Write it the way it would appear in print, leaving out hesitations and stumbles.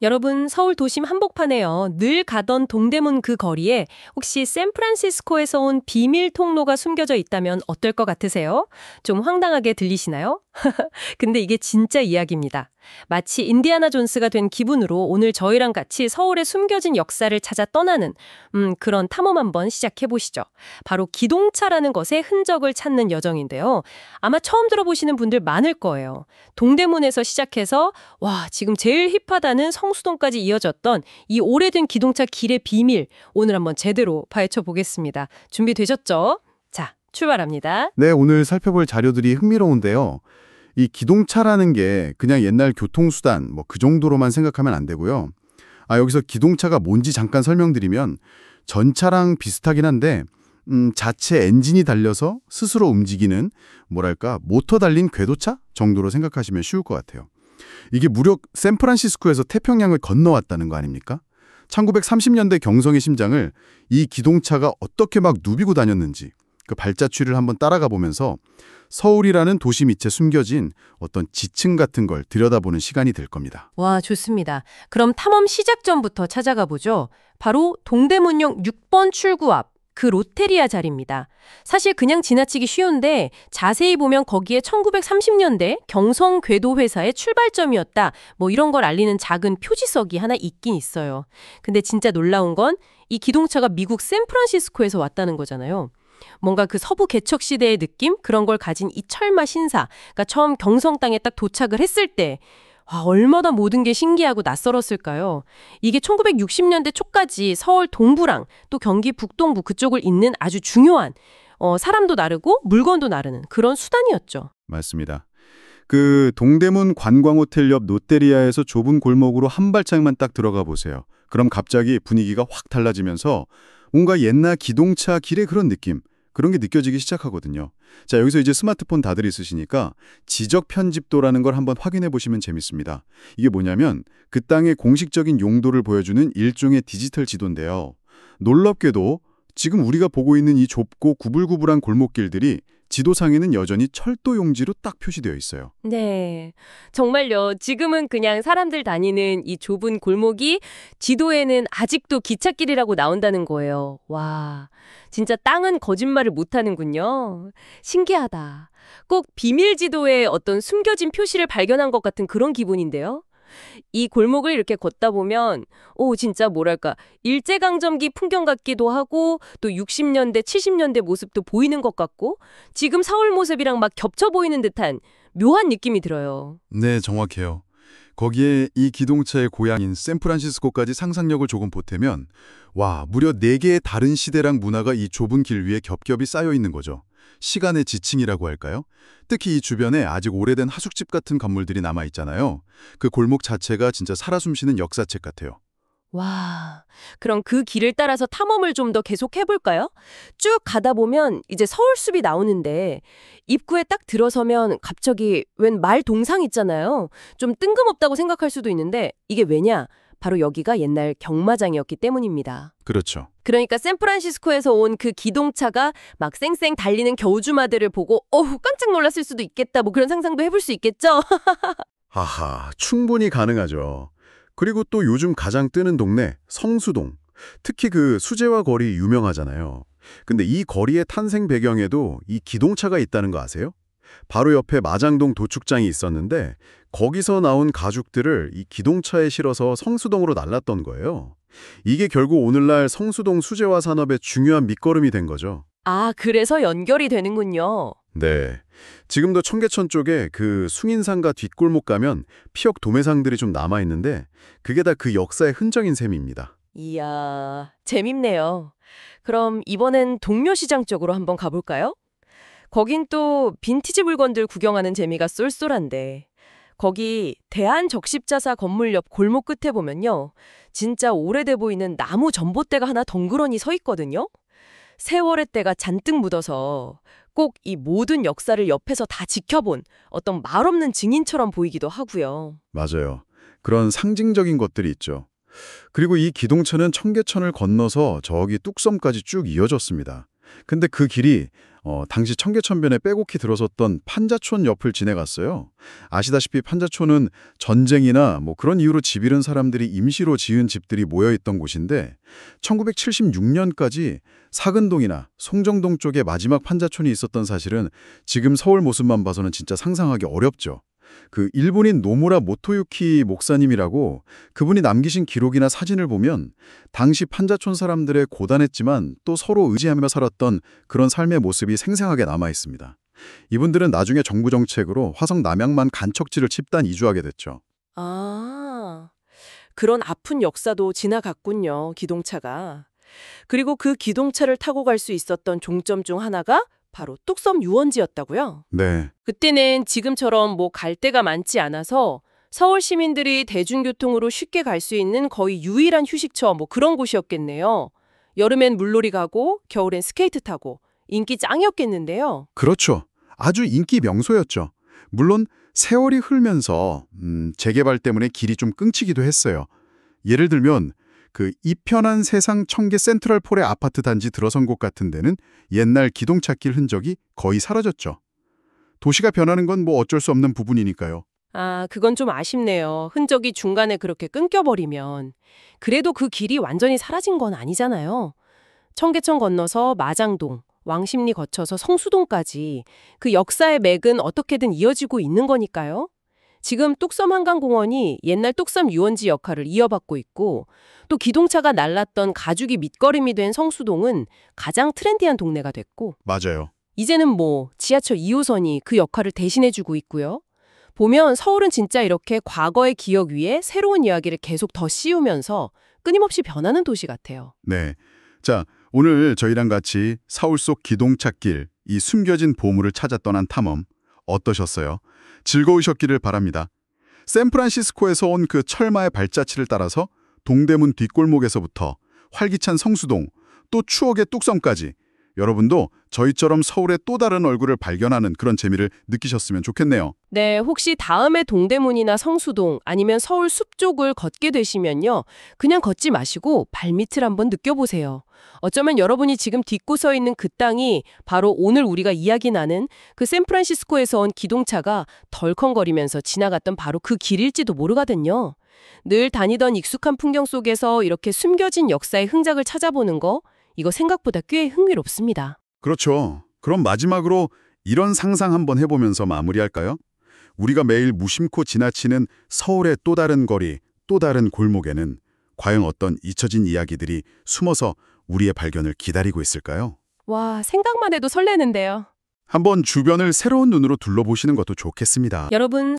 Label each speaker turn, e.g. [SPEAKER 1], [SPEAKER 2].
[SPEAKER 1] 여러분, 서울 도심 한복판에요. 늘 가던 동대문 그 거리에 혹시 샌프란시스코에서 온 비밀 통로가 숨겨져 있다면 어떨 것 같으세요? 좀 황당하게 들리시나요? 근데 이게 진짜 이야기입니다. 마치 인디아나 존스가 된 기분으로 오늘 저희랑 같이 서울의 숨겨진 역사를 찾아 떠나는 그런 탐험 한번 시작해 보시죠. 바로 기동차라는 것의 흔적을 찾는 여정인데요. 아마 처음 들어보시는 분들 많을 거예요. 동대문에서 시작해서 지금 제일 힙하다는 성수동까지 이어졌던 이 오래된 기동차 길의 비밀, 오늘 한번 제대로 파헤쳐 보겠습니다. 준비되셨죠? 자, 출발합니다.
[SPEAKER 2] 네, 오늘 살펴볼 자료들이 흥미로운데요. 이 기동차라는 게 그냥 옛날 교통수단 그 정도로만 생각하면 안 되고요. 여기서 기동차가 뭔지 잠깐 설명드리면 전차랑 비슷하긴 한데 자체 엔진이 달려서 스스로 움직이는 모터 달린 궤도차 정도로 생각하시면 쉬울 것 같아요. 이게 무려 샌프란시스코에서 태평양을 건너왔다는 거 아닙니까? 1930년대 경성의 심장을 이 기동차가 어떻게 막 누비고 다녔는지 그 발자취를 한번 따라가 보면서 서울이라는 도시 밑에 숨겨진 어떤 지층 같은 걸 들여다보는 시간이 될 겁니다.
[SPEAKER 1] 와, 좋습니다. 그럼 탐험 시작 전부터 찾아가 보죠. 바로 동대문역 6번 출구 앞, 그 롯데리아 자리입니다. 사실 그냥 지나치기 쉬운데 자세히 보면 거기에 1930년대 경성궤도회사의 출발점이었다. 이런 걸 알리는 작은 표지석이 하나 있긴 있어요. 근데 진짜 놀라운 건 이 기동차가 미국 샌프란시스코에서 왔다는 거잖아요. 뭔가 그 서부 개척 시대의 느낌? 그런 걸 가진 이 철마 신사가 처음 경성 땅에 딱 도착을 했을 때 얼마나 모든 게 신기하고 낯설었을까요? 이게 1960년대 초까지 서울 동부랑 또 경기 북동부 그쪽을 잇는 아주 중요한 사람도 나르고 물건도 나르는 그런 수단이었죠.
[SPEAKER 2] 맞습니다. 그 동대문 관광호텔 옆 롯데리아에서 좁은 골목으로 한 발짝만 딱 들어가 보세요. 그럼 갑자기 분위기가 확 달라지면서 뭔가 옛날 기동차 길의 그런 느낌, 그런 게 느껴지기 시작하거든요. 자, 여기서 이제 스마트폰 다들 있으시니까 지적 편집도라는 걸 한번 확인해 보시면 재밌습니다. 이게 뭐냐면 그 땅의 공식적인 용도를 보여주는 일종의 디지털 지도인데요. 놀랍게도 지금 우리가 보고 있는 이 좁고 구불구불한 골목길들이 지도상에는 여전히 철도 용지로 딱 표시되어 있어요.
[SPEAKER 1] 네, 정말요. 지금은 그냥 사람들 다니는 이 좁은 골목이 지도에는 아직도 기찻길이라고 나온다는 거예요. 와, 진짜 땅은 거짓말을 못하는군요. 신기하다. 꼭 비밀 지도에 어떤 숨겨진 표시를 발견한 것 같은 그런 기분인데요. 이 골목을 이렇게 걷다 보면 진짜 일제강점기 풍경 같기도 하고 또 60년대, 70년대 모습도 보이는 것 같고 지금 서울 모습이랑 막 겹쳐 보이는 듯한 묘한 느낌이 들어요.
[SPEAKER 2] 네, 정확해요. 거기에 이 기동차의 고향인 샌프란시스코까지 상상력을 조금 보태면 무려 4개의 다른 시대랑 문화가 이 좁은 길 위에 겹겹이 쌓여 있는 거죠. 시간의 지층이라고 할까요? 특히 이 주변에 아직 오래된 하숙집 같은 건물들이 남아있잖아요. 그 골목 자체가 진짜 살아 숨쉬는 역사책 같아요.
[SPEAKER 1] 와, 그럼 그 길을 따라서 탐험을 좀 더 계속 해볼까요? 쭉 가다 보면 이제 서울숲이 나오는데 입구에 딱 들어서면 갑자기 웬 말 동상 있잖아요. 좀 뜬금없다고 생각할 수도 있는데 이게 왜냐? 바로 여기가 옛날 경마장이었기 때문입니다.
[SPEAKER 2] 그렇죠.
[SPEAKER 1] 그러니까 샌프란시스코에서 온 그 기동차가 막 쌩쌩 달리는 겨우주마들을 보고 깜짝 놀랐을 수도 있겠다. 그런 상상도 해볼 수 있겠죠?
[SPEAKER 2] 하하, 충분히 가능하죠. 그리고 또 요즘 가장 뜨는 동네 성수동. 특히 그 수제화 거리 유명하잖아요. 근데 이 거리의 탄생 배경에도 이 기동차가 있다는 거 아세요? 바로 옆에 마장동 도축장이 있었는데 거기서 나온 가죽들을 이 기동차에 실어서 성수동으로 날랐던 거예요. 이게 결국 오늘날 성수동 수제화 산업의 중요한 밑거름이 된 거죠.
[SPEAKER 1] 아, 그래서 연결이 되는군요.
[SPEAKER 2] 네. 지금도 청계천 쪽에 그 숭인상가 뒷골목 가면 피역 도매상들이 좀 남아있는데 그게 다 그 역사의 흔적인 셈입니다.
[SPEAKER 1] 이야, 재밌네요. 그럼 이번엔 동묘시장 쪽으로 한번 가볼까요? 거긴 또 빈티지 물건들 구경하는 재미가 쏠쏠한데 거기 대한적십자사 건물 옆 골목 끝에 보면요. 진짜 오래돼 보이는 나무 전봇대가 하나 덩그러니 서 있거든요. 세월의 때가 잔뜩 묻어서 꼭 이 모든 역사를 옆에서 다 지켜본 어떤 말없는 증인처럼 보이기도 하고요.
[SPEAKER 2] 맞아요. 그런 상징적인 것들이 있죠. 그리고 이 기동차는 청계천을 건너서 저기 뚝섬까지 쭉 이어졌습니다. 근데 그 길이 당시 청계천변에 빼곡히 들어섰던 판자촌 옆을 지내갔어요. 아시다시피 판자촌은 전쟁이나 뭐 그런 이유로 집 잃은 사람들이 임시로 지은 집들이 모여있던 곳인데 1976년까지 사근동이나 송정동 쪽에 마지막 판자촌이 있었던 사실은 지금 서울 모습만 봐서는 진짜 상상하기 어렵죠. 그 일본인 노무라 모토유키 목사님이라고 그분이 남기신 기록이나 사진을 보면 당시 판자촌 사람들의 고단했지만 또 서로 의지하며 살았던 그런 삶의 모습이 생생하게 남아 있습니다. 이분들은 나중에 정부 정책으로 화성 남양만 간척지를 집단 이주하게 됐죠.
[SPEAKER 3] 아, 그런 아픈 역사도 지나갔군요, 기동차가. 그리고 그 기동차를 타고 갈 수 있었던 종점 중 하나가 바로 뚝섬 유원지였다고요?
[SPEAKER 2] 네,
[SPEAKER 3] 그때는 지금처럼 뭐 갈 데가 많지 않아서 서울 시민들이 대중교통으로 쉽게 갈 수 있는 거의 유일한 휴식처 뭐 그런 곳이었겠네요. 여름엔 물놀이 가고 겨울엔 스케이트 타고 인기 짱이었겠는데요.
[SPEAKER 2] 그렇죠. 아주 인기 명소였죠. 물론 세월이 흐르면서 재개발 때문에 길이 좀 끊기기도 했어요. 예를 들면 그 이편한 세상 청계 센트럴폴의 아파트 단지 들어선 곳 같은 데는 옛날 기동차길 흔적이 거의 사라졌죠. 도시가 변하는 건 뭐 어쩔 수 없는 부분이니까요.
[SPEAKER 3] 아, 그건 좀 아쉽네요. 흔적이 중간에 그렇게 끊겨버리면. 그래도 그 길이 완전히 사라진 건 아니잖아요. 청계천 건너서 마장동, 왕십리 거쳐서 성수동까지 그 역사의 맥은 어떻게든 이어지고 있는 거니까요. 지금 뚝섬 한강공원이 옛날 뚝섬 유원지 역할을 이어받고 있고 또 기동차가 날랐던 가죽이 밑거름이 된 성수동은 가장 트렌디한 동네가 됐고
[SPEAKER 2] 맞아요.
[SPEAKER 3] 이제는 뭐 지하철 2호선이 그 역할을 대신해주고 있고요. 보면 서울은 진짜 이렇게 과거의 기억 위에 새로운 이야기를 계속 더 씌우면서 끊임없이 변하는 도시 같아요.
[SPEAKER 2] 네. 자, 오늘 저희랑 같이 서울 속 기동차길, 이 숨겨진 보물을 찾아 떠난 탐험 어떠셨어요? 즐거우셨기를 바랍니다. 샌프란시스코에서 온 그 철마의 발자취를 따라서 동대문 뒷골목에서부터 활기찬 성수동, 또 추억의 뚝섬까지 여러분도 저희처럼 서울의 또 다른 얼굴을 발견하는 그런 재미를 느끼셨으면 좋겠네요.
[SPEAKER 3] 네, 혹시 다음에 동대문이나 성수동 아니면 서울 숲 쪽을 걷게 되시면요. 그냥 걷지 마시고 발밑을 한번 느껴보세요. 어쩌면 여러분이 지금 딛고 서 있는 그 땅이 바로 오늘 우리가 이야기 나는 그 샌프란시스코에서 온 기동차가 덜컹거리면서 지나갔던 바로 그 길일지도 모르거든요. 늘 다니던 익숙한 풍경 속에서 이렇게 숨겨진 역사의 흔적을 찾아보는 거, 이거 생각보다 꽤 흥미롭습니다.
[SPEAKER 2] 그렇죠. 그럼 마지막으로 이런 상상 한번 해보면서 마무리할까요? 우리가 매일 무심코 지나치는 서울의 또 다른 거리, 또 다른 골목에는 과연 어떤 잊혀진 이야기들이 숨어서 우리의 발견을 기다리고 있을까요?
[SPEAKER 3] 와, 생각만 해도 설레는데요.
[SPEAKER 2] 한번 주변을 새로운 눈으로 둘러보시는 것도 좋겠습니다.
[SPEAKER 3] 여러분,